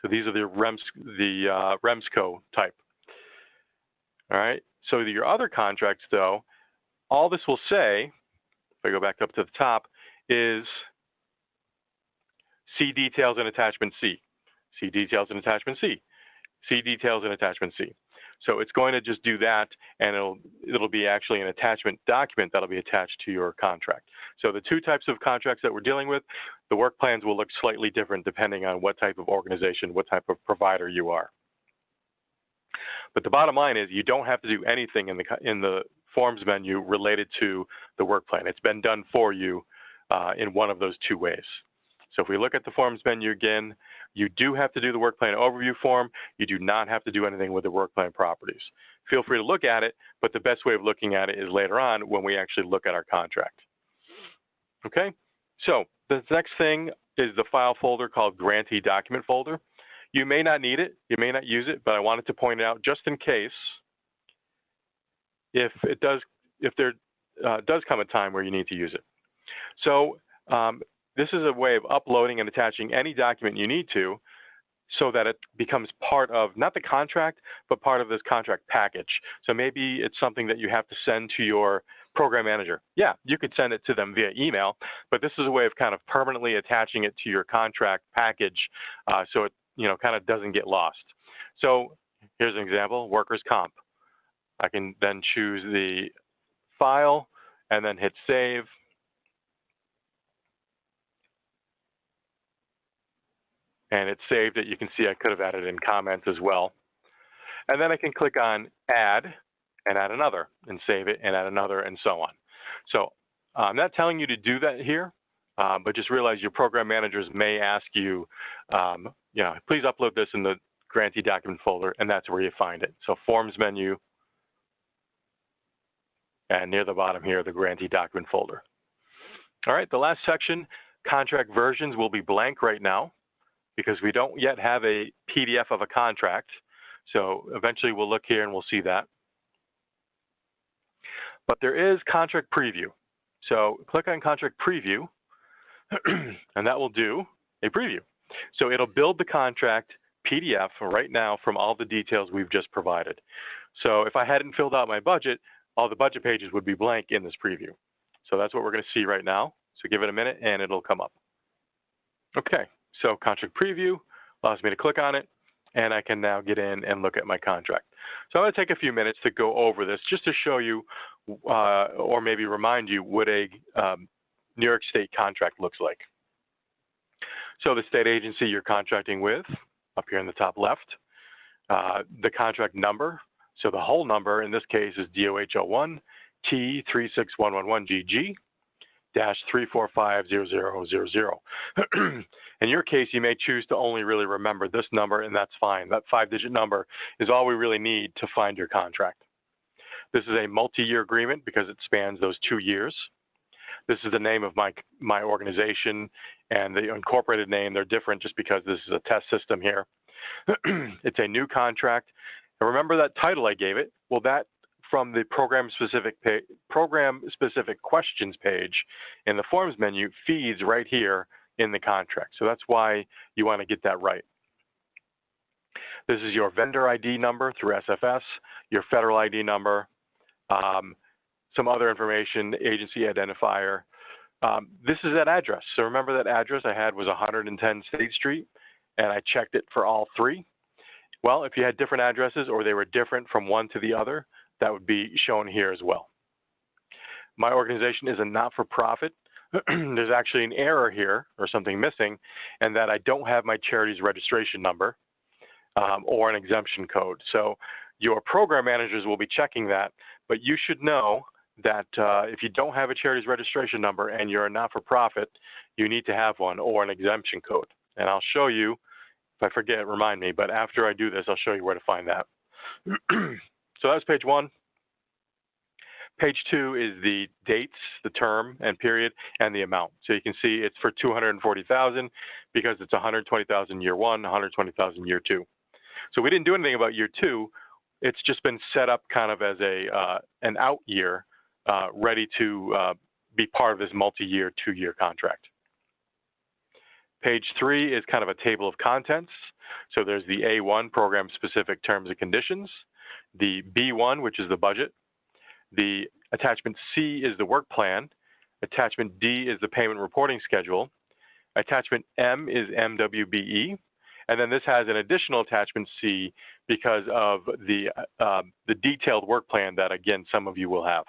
So these are the REMSCO type. All right, so your other contracts though, all this will say, if I go back up to the top, is see details in attachment C, see details in attachment C, see details in attachment C. So it's going to just do that, and it'll be actually an attachment document that'll be attached to your contract. So the two types of contracts that we're dealing with, the work plans will look slightly different depending on what type of organization, what type of provider you are. But the bottom line is you don't have to do anything in the forms menu related to the work plan. It's been done for you in one of those two ways. So if we look at the forms menu again, you do have to do the work plan overview form. You do not have to do anything with the work plan properties. Feel free to look at it, but the best way of looking at it is later on when we actually look at our contract. Okay, so the next thing is the file folder called Grantee document folder. You may not need it, you may not use it, but I wanted to point it out just in case if there does come a time where you need to use it. So this is a way of uploading and attaching any document you need to so that it becomes part of, not the contract, but part of this contract package. So maybe it's something that you have to send to your program manager. Yeah, you could send it to them via email, but this is a way of kind of permanently attaching it to your contract package so it kind of doesn't get lost. So here's an example, workers' comp. I can then choose the file and then hit save. And it's saved it. You can see I could have added in comments as well. And then I can click on add and add another and save it and add another and so on. So I'm not telling you to do that here, but just realize your program managers may ask you, please upload this in the Grantee document folder, and that's where you find it. So forms menu, and near the bottom here, the Grantee document folder. All right, the last section, contract versions, will be blank right now because we don't yet have a PDF of a contract. So eventually we'll look here and we'll see that. But there is contract preview. So click on contract preview, and that will do a preview. So it'll build the contract PDF right now from all the details we've just provided. So if I hadn't filled out my budget, all the budget pages would be blank in this preview. So that's what we're going to see right now. So give it a minute and it'll come up. Okay, so contract preview allows me to click on it, and I can now get in and look at my contract. So I'm going to take a few minutes to go over this just to show you or maybe remind you what a New York State contract looks like. So the state agency you're contracting with, up here in the top left, the contract number. So the whole number in this case is DOH 01 T36111GG-3450000. In your case, you may choose to only really remember this number, and that's fine. That 5-digit number is all we really need to find your contract. This is a multi-year agreement because it spans those 2 years. This is the name of my organization, and the incorporated name, they're different just because this is a test system here. It's a new contract. And remember that title I gave it? Well, that from the program-specific questions page in the forms menu feeds right here in the contract. So that's why you want to get that right. This is your vendor ID number through SFS, your federal ID number, some other information, agency identifier. This is that address. So remember that address I had was 110 State Street, and I checked it for all three. Well, if you had different addresses or they were different from one to the other, that would be shown here as well. My organization is a not-for-profit. There's actually an error here or something missing, and that I don't have my charity's registration number or an exemption code. So your program managers will be checking that, but you should know that if you don't have a charity's registration number and you're a not-for-profit, you need to have one or an exemption code. And I'll show you, if I forget, remind me, but after I do this, I'll show you where to find that. So that's page 1. Page 2 is the dates, the term and period, and the amount. So you can see it's for $240,000 because it's $120,000 year 1, $120,000 year 2. So we didn't do anything about year 2. It's just been set up kind of as an out year, ready to be part of this multi-year, 2-year contract. Page 3 is kind of a table of contents. So there's the A1, program-specific terms and conditions, the B1, which is the budget, the attachment C is the work plan, attachment D is the payment reporting schedule, attachment M is MWBE, and then this has an additional attachment C because of the detailed work plan that, again, some of you will have.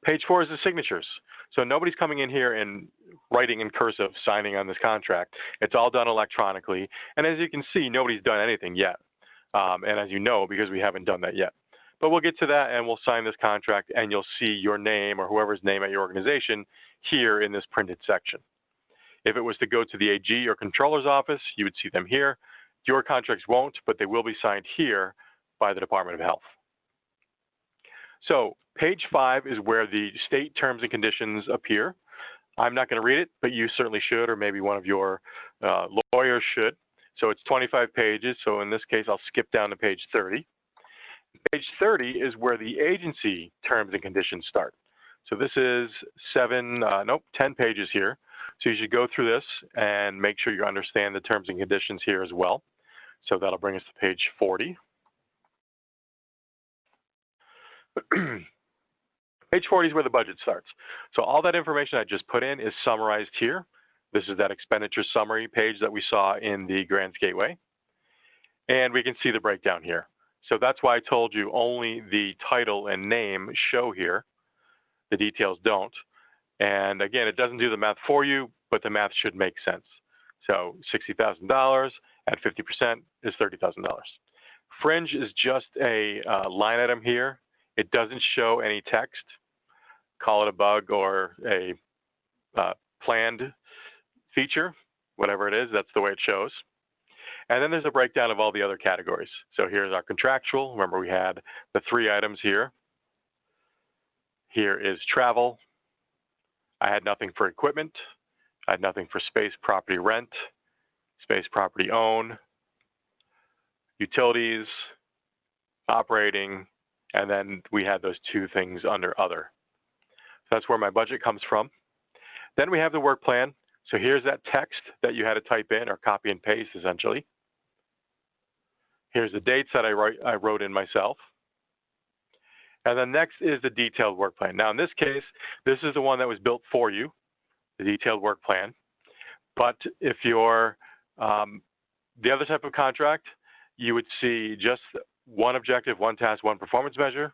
Page 4 is the signatures. So nobody's coming in here and writing in cursive, signing on this contract. It's all done electronically. And as you can see, nobody's done anything yet. And as you know, because we haven't done that yet. But we'll get to that and we'll sign this contract and you'll see your name or whoever's name at your organization here in this printed section. If it was to go to the AG or controller's office, you would see them here. Your contracts won't, but they will be signed here by the Department of Health. So page 5 is where the state terms and conditions appear. I'm not going to read it, but you certainly should, or maybe one of your lawyers should. So it's 25 pages. So in this case, I'll skip down to page 30. Page 30 is where the agency terms and conditions start. So this is 10 pages here. So you should go through this and make sure you understand the terms and conditions here as well. So that'll bring us to page 40. Page 40 is where the budget starts. So all that information I just put in is summarized here. This is that expenditure summary page that we saw in the Grants Gateway. And we can see the breakdown here. So that's why I told you only the title and name show here. The details don't. And again, it doesn't do the math for you, but the math should make sense. So $60,000 at 50% is $30,000. Fringe is just a line item here. It doesn't show any text. Call it a bug or a planned feature, whatever it is, that's the way it shows. And then there's a breakdown of all the other categories. So here's our contractual. Remember, we had the 3 items here. Here is travel. I had nothing for equipment. I had nothing for space, property rent, space, property own, utilities, operating, and then we had those 2 things under other. So that's where my budget comes from. Then we have the work plan. So here's that text that you had to type in or copy and paste essentially. Here's the dates that I wrote in myself. And then next is the detailed work plan. Now in this case, this is the one that was built for you, the detailed work plan. But if you're the other type of contract, you would see just one objective, one task, one performance measure.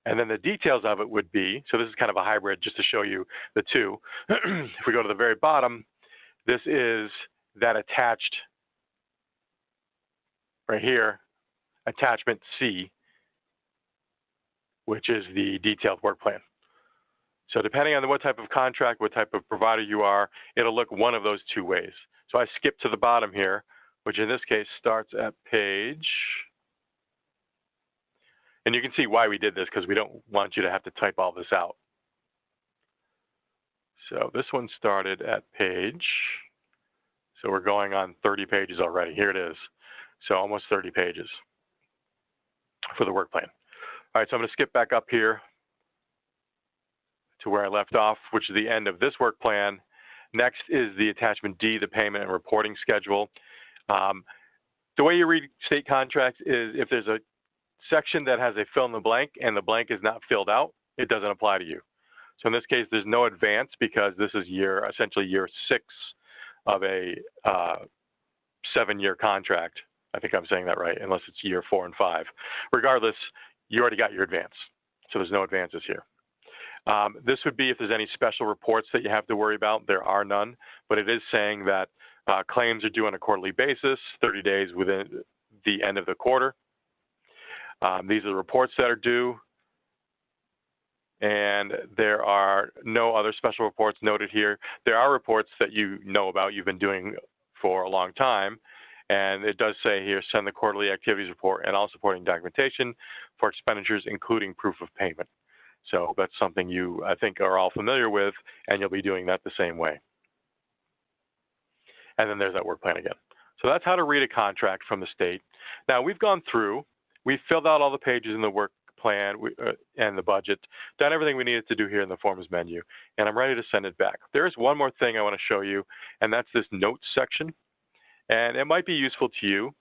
And then the details of it would be, so this is kind of a hybrid just to show you the 2. If we go to the very bottom, this is that attached right here, attachment C, which is the detailed work plan. So depending on what type of contract, what type of provider you are, it'll look one of those 2 ways. So I skipped to the bottom here, which in this case starts at page, and you can see why we did this because we don't want you to have to type all this out. So this one started at page, so we're going on 30 pages already. Here it is. So almost 30 pages. for the work plan. All right, so I'm going to skip back up here to where I left off, which is the end of this work plan. Next is the attachment D, the payment and reporting schedule. The way you read state contracts is if there's a section that has a fill in the blank and the blank is not filled out, it doesn't apply to you. So in this case, there's no advance because this is essentially year 6 of a 7-year contract. I think I'm saying that right, unless it's year 4 and 5. Regardless, you already got your advance, so there's no advances here. This would be if there's any special reports that you have to worry about. There are none, but it is saying that claims are due on a quarterly basis, 30 days within the end of the quarter. These are the reports that are due, and there are no other special reports noted here. There are reports that you know about, you've been doing for a long time, and it does say here, send the quarterly activities report and all supporting documentation for expenditures, including proof of payment. So that's something you, I think, are all familiar with, and you'll be doing that the same way. And then there's that work plan again. So that's how to read a contract from the state. Now, we've gone through, we've filled out all the pages in the work plan and the budget, done everything we needed to do here in the forms menu, and I'm ready to send it back. There is one more thing I want to show you, and that's this notes section. And it might be useful to you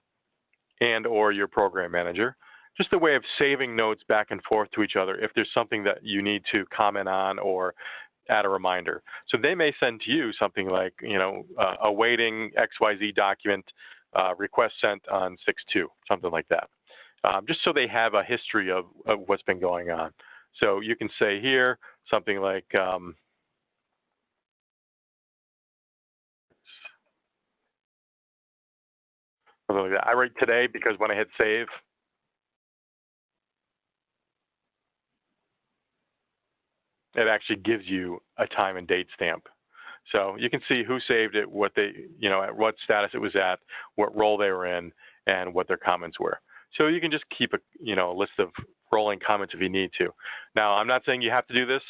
and or your program manager, just a way of saving notes back and forth to each other if there's something that you need to comment on or add a reminder. So they may send to you something like, awaiting XYZ document, request sent on 6/2, something like that. Just so they have a history of what's been going on. So you can say here something like, I write today because when I hit save, it actually gives you a time and date stamp. So you can see who saved it, what they, at what status it was at, what role they were in, and what their comments were. So you can just keep a list of rolling comments if you need to. Now, I'm not saying you have to do this.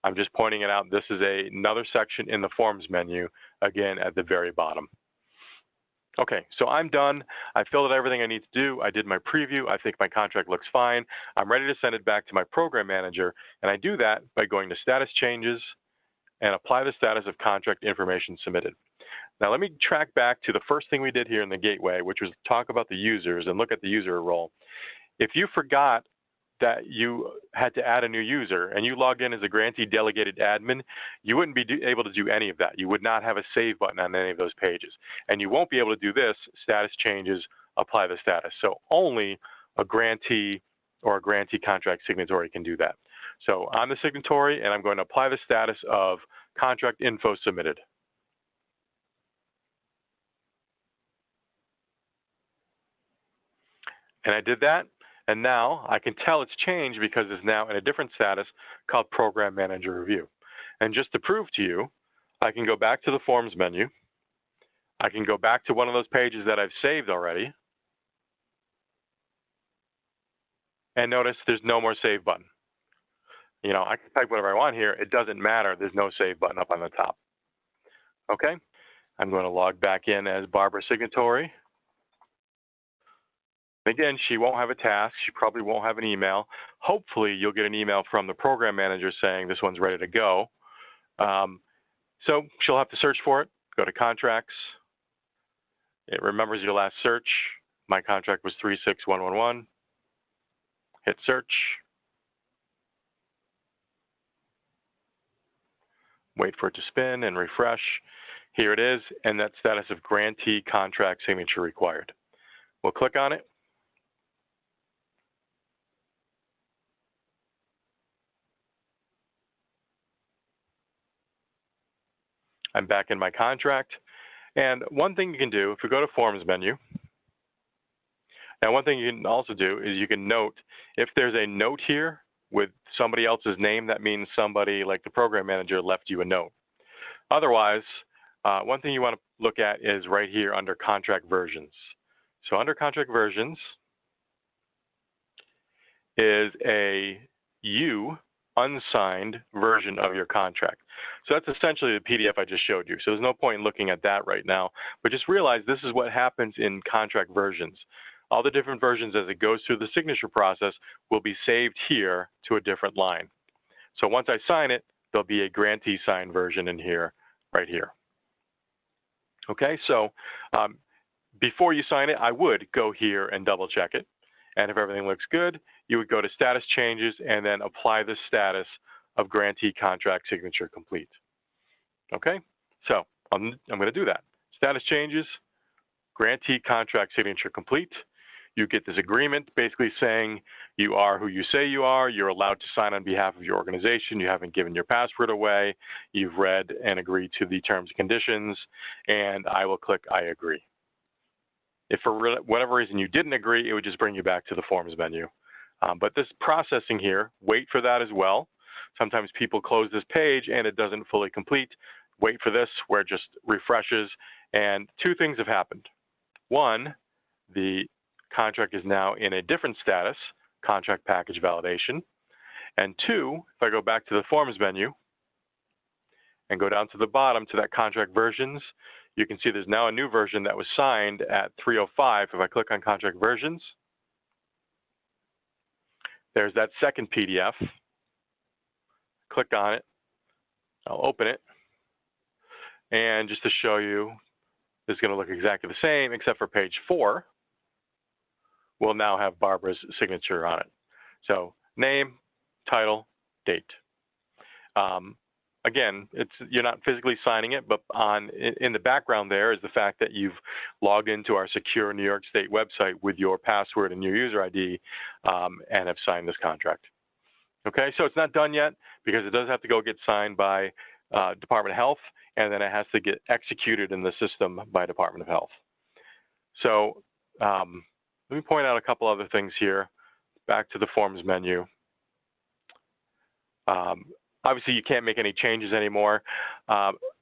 I'm just pointing it out. This is another section in the forms menu, again, at the very bottom. Okay, so I'm done. I filled out everything I need to do. I did my preview. I think my contract looks fine. I'm ready to send it back to my program manager, and I do that by going to Status Changes and apply the status of contract information submitted. Now let me track back to the first thing we did here in the gateway, which was talk about the users and look at the user role. If you forgot that you had to add a new user and you logged in as a grantee delegated admin, you wouldn't be able to do any of that. You would not have a save button on any of those pages. And you won't be able to do this, status changes, apply the status. So only a grantee or a grantee contract signatory can do that. So I'm the signatory and I'm going to apply the status of contract info submitted. And I did that. And now I can tell it's changed because it's now in a different status called Program Manager Review. And just to prove to you, I can go back to the Forms menu. I can go back to one of those pages that I've saved already. And notice there's no more save button. I can type whatever I want here. It doesn't matter. There's no save button up on the top. Okay, I'm going to log back in as Barbara Signatory. Again, she won't have a task. She probably won't have an email. Hopefully, you'll get an email from the program manager saying this one's ready to go. So she'll have to search for it, go to contracts. It remembers your last search. My contract was 36111. Hit search. Wait for it to spin and refresh. Here it is, and that status of grantee contract signature required. We'll click on it. I'm back in my contract. And one thing you can do, if we go to Forms menu, now one thing you can also do is you can note, if there's a note here with somebody else's name, that means somebody like the program manager left you a note. Otherwise, one thing you want to look at is right here under contract versions. So under contract versions is a unsigned version of your contract. So that's essentially the PDF I just showed you. So there's no point in looking at that right now, but just realize this is what happens in contract versions. all the different versions as it goes through the signature process will be saved here to a different line. So once I sign it, there'll be a grantee signed version in here, right here. Okay, so before you sign it, I would go here and double check it. And if everything looks good, you would go to status changes and then apply the status of grantee contract signature complete. Okay, so I'm going to do that. Status changes, grantee contract signature complete. You get this agreement basically saying you are who you say you are, you're allowed to sign on behalf of your organization, you haven't given your password away, you've read and agreed to the terms and conditions, and I will click I agree. If for whatever reason you didn't agree, it would just bring you back to the forms menu. But this processing here, wait for that as well. Sometimes people close this page and it doesn't fully complete. Wait for this where it just refreshes, and two things have happened. One, the contract is now in a different status, contract package validation. And two, if I go back to the forms menu and go down to the bottom to that contract versions, you can see there's now a new version that was signed at 3:05. If I click on contract versions, there's that second PDF. Click on it, I'll open it. And just to show you, this is going to look exactly the same, except for page 4 will now have Barbara's signature on it. So name, title, date. Again, you're not physically signing it, but in the background there is the fact that you've logged into our secure New York State website with your password and your user ID and have signed this contract. Okay, so it's not done yet because it does have to go get signed by Department of Health, and then it has to get executed in the system by Department of Health. So let me point out a couple other things here. Back to the forms menu. Obviously, you can't make any changes anymore.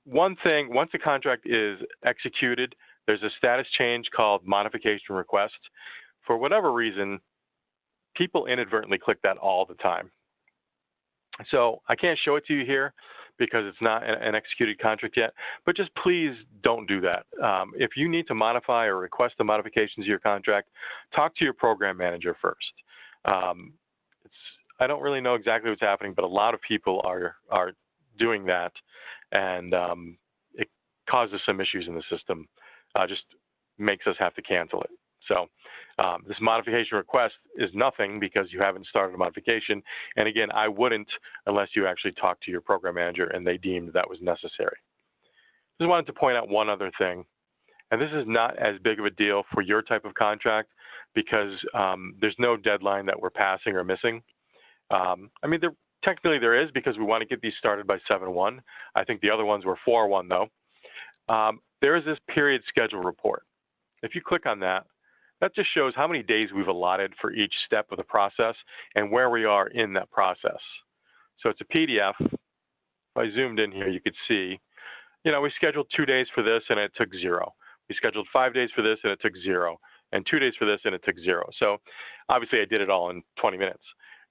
One thing, once the contract is executed, there's a status change called Modification Request. For whatever reason, people inadvertently click that all the time. So I can't show it to you here because it's not an executed contract yet, but just please don't do that. If you need to modify or request the modifications to your contract, talk to your program manager first. I don't really know exactly what's happening, but a lot of people are doing that, and it causes some issues in the system. Just makes us have to cancel it. So this modification request is nothing because you haven't started a modification. And again, I wouldn't unless you actually talked to your program manager and they deemed that was necessary. Just wanted to point out one other thing, and this is not as big of a deal for your type of contract because there's no deadline that we're passing or missing. I mean, technically there is because we want to get these started by 7/1. I think the other ones were 4/1 though. There is this period schedule report. If you click on that, that just shows how many days we've allotted for each step of the process and where we are in that process. So it's a PDF. If I zoomed in here, you could see, you know, we scheduled 2 days for this and it took 0. We scheduled 5 days for this and it took 0. And 2 days for this and it took 0. So obviously I did it all in 20 minutes.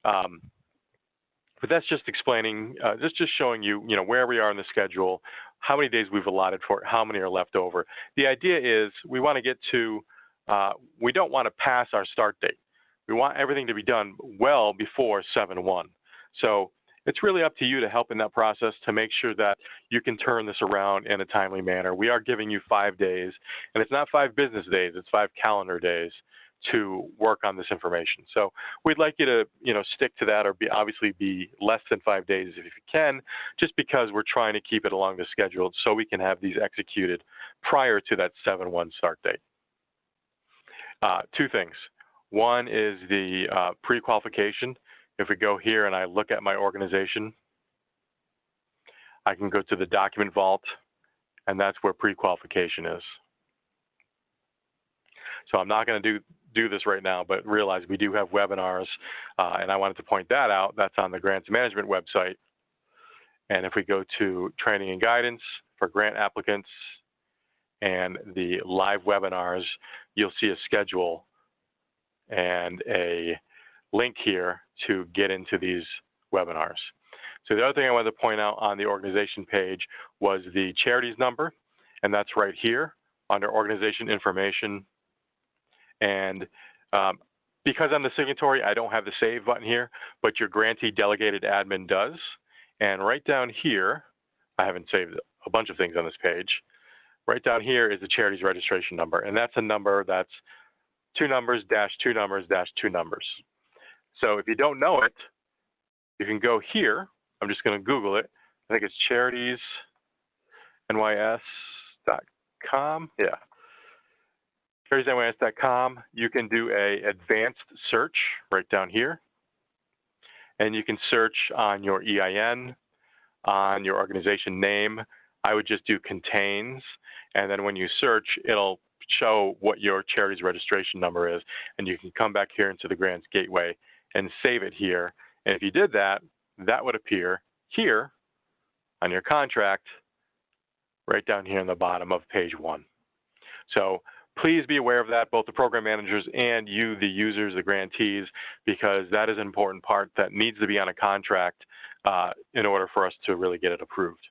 But that's just explaining, just showing you, you know, where we are in the schedule, how many days we've allotted for it, how many are left over. The idea is we want to get to, we don't want to pass our start date. We want everything to be done well before 7/1. So it's really up to you to help in that process to make sure that you can turn this around in a timely manner. We are giving you 5 days, and it's not 5 business days, it's 5 calendar days to work on this information. So we'd like you to, you know, stick to that or obviously be less than 5 days if you can, just because we're trying to keep it along the schedule so we can have these executed prior to that 7/1 start date. 2 things. One is the pre-qualification. If we go here and I look at my organization, I can go to the document vault, and that's where pre-qualification is. So I'm not going to do this right now, but realize we do have webinars, and I wanted to point that out. That's on the grants management website. And if we go to training and guidance for grant applicants and the live webinars, you'll see a schedule and a link here to get into these webinars. So the other thing I wanted to point out on the organization page was the charities number, and that's right here under organization information. And because I'm the signatory, I don't have the save button here, but your grantee delegated admin does. And right down here, I haven't saved a bunch of things on this page. Right down here is the charity's registration number, and that's a number that's 2 numbers dash 2 numbers dash 2 numbers. So if you don't know it, you can go here. I'm just going to Google it. I think it's charitiesnys.com. Yeah. charitiesnys.com. You can do a advanced search right down here. And you can search on your EIN, on your organization name. I would just do contains. And then when you search, it'll show what your charity's registration number is. And you can come back here into the Grants Gateway and save it here. And if you did that, that would appear here on your contract, right down here in the bottom of page 1. So please be aware of that, both the program managers and you, the users, the grantees, because that is an important part that needs to be on a contract in order for us to really get it approved.